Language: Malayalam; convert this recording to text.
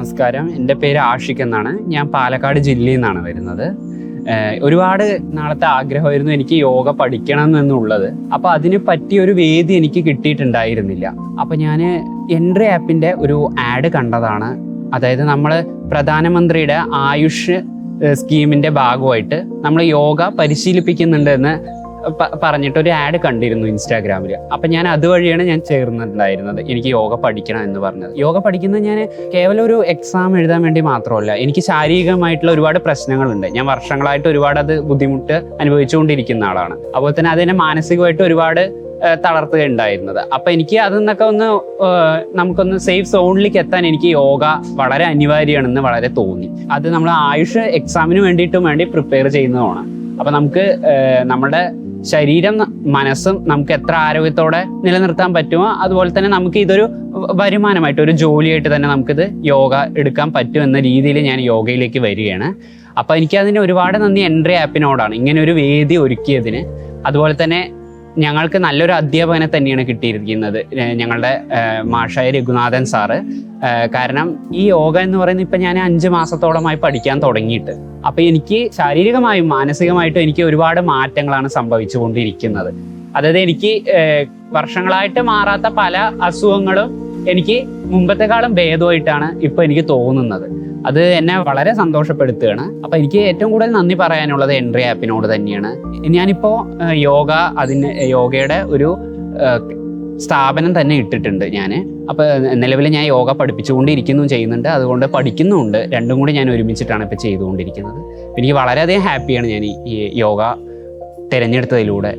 നമസ്കാരം. എൻ്റെ പേര് ആഷിഖ് എന്നാണ്. ഞാൻ പാലക്കാട് ജില്ലയിൽ നിന്നാണ് വരുന്നത്. ഒരുപാട് നാളത്തെ ആഗ്രഹമായിരുന്നു എനിക്ക് യോഗ പഠിക്കണം എന്നുള്ളത്. അപ്പോൾ അതിന് പറ്റിയൊരു വേദി എനിക്ക് കിട്ടിയിട്ടുണ്ടായിരുന്നില്ല. അപ്പോൾ ഞാൻ എൻട്രി ആപ്പിൻ്റെ ഒരു ആഡ് കണ്ടതാണ്. അതായത് നമ്മൾ പ്രധാനമന്ത്രിയുടെ ആയുഷ് സ്കീമിൻ്റെ ഭാഗമായിട്ട് നമ്മൾ യോഗ പരിശീലിപ്പിക്കുന്നുണ്ട് എന്ന് പറഞ്ഞിട്ടൊരു ആഡ് കണ്ടിരുന്നു ഇൻസ്റ്റാഗ്രാമിൽ. അപ്പം ഞാൻ അതുവഴിയാണ് ഞാൻ ചേർന്നിട്ടുണ്ടായിരുന്നത്. എനിക്ക് യോഗ പഠിക്കണം എന്ന് പറഞ്ഞത്. യോഗ പഠിക്കുന്നത് ഞാൻ കേവലം ഒരു എക്സാം എഴുതാൻ വേണ്ടി മാത്രമല്ല. എനിക്ക് ശാരീരികമായിട്ടുള്ള ഒരുപാട് പ്രശ്നങ്ങളുണ്ട്. ഞാൻ വർഷങ്ങളായിട്ട് ഒരുപാട് അത് ബുദ്ധിമുട്ട് അനുഭവിച്ചുകൊണ്ടിരിക്കുന്ന ആളാണ്. അതുപോലെ തന്നെ അതിനെ മാനസികമായിട്ട് ഒരുപാട് തളർത്തുകയുണ്ടായിരുന്നത്. അപ്പം എനിക്ക് അതിന്നൊക്കെ നമുക്കൊന്ന് സേഫ് സോണിലേക്ക് എത്താൻ എനിക്ക് യോഗ വളരെ അനിവാര്യമാണെന്ന് വളരെ തോന്നി. അത് നമ്മൾ ആയുഷ് എക്സാമിന് വേണ്ടി പ്രിപ്പയർ ചെയ്യുന്നതാണ്. അപ്പം നമുക്ക് നമ്മുടെ ശരീരം മനസ്സും നമുക്ക് എത്ര ആരോഗ്യത്തോടെ നിലനിർത്താൻ പറ്റുമോ അതുപോലെ തന്നെ നമുക്ക് ഇതൊരു വരുമാനമായിട്ട് ഒരു ജോലിയായിട്ട് തന്നെ നമുക്കിത് യോഗ എടുക്കാൻ പറ്റും എന്ന രീതിയിൽ ഞാൻ യോഗയിലേക്ക് വരികയാണ്. അപ്പോൾ എനിക്കതിന് ഒരുപാട് നന്ദി എൻട്രി ആപ്പിനോടാണ്, ഇങ്ങനെ ഒരു വേദി ഒരുക്കിയതിന്. അതുപോലെ തന്നെ ഞങ്ങൾക്ക് നല്ലൊരു അധ്യാപകനെ തന്നെയാണ് കിട്ടിയിരിക്കുന്നത്, ഞങ്ങളുടെ മാഷായ രഘുനാഥൻ സാറ്. കാരണം ഈ യോഗ എന്ന് പറയുന്നത് ഇപ്പം ഞാൻ 5 മാസത്തോളമായി പഠിക്കാൻ തുടങ്ങിയിട്ട്. അപ്പം എനിക്ക് ശാരീരികമായും മാനസികമായിട്ടും എനിക്ക് ഒരുപാട് മാറ്റങ്ങളാണ് സംഭവിച്ചുകൊണ്ടിരിക്കുന്നത്. അതായത് എനിക്ക് വർഷങ്ങളായിട്ട് മാറാത്ത പല അസുഖങ്ങളും എനിക്ക് മുമ്പത്തെക്കാളും ഭേദമായിട്ടാണ് ഇപ്പം എനിക്ക് തോന്നുന്നത്. അത് എന്നെ വളരെ സന്തോഷപ്പെടുത്തുകയാണ്. അപ്പം എനിക്ക് ഏറ്റവും കൂടുതൽ നന്ദി പറയാനുള്ളത് എൻട്രി ആപ്പിനോട് തന്നെയാണ്. ഞാനിപ്പോൾ യോഗയുടെ ഒരു സ്ഥാപനം തന്നെ ഇട്ടിട്ടുണ്ട് ഞാൻ. അപ്പോൾ നിലവിൽ ഞാൻ യോഗ ചെയ്യുന്നുണ്ട്, അതുകൊണ്ട് പഠിക്കുന്നുമുണ്ട്. രണ്ടും കൂടി ഞാൻ ഒരുമിച്ചിട്ടാണ് ഇപ്പോൾ ചെയ്തുകൊണ്ടിരിക്കുന്നത്. എനിക്ക് വളരെയധികം ഹാപ്പിയാണ് ഞാൻ ഈ യോഗ തിരഞ്ഞെടുത്തതിലൂടെ.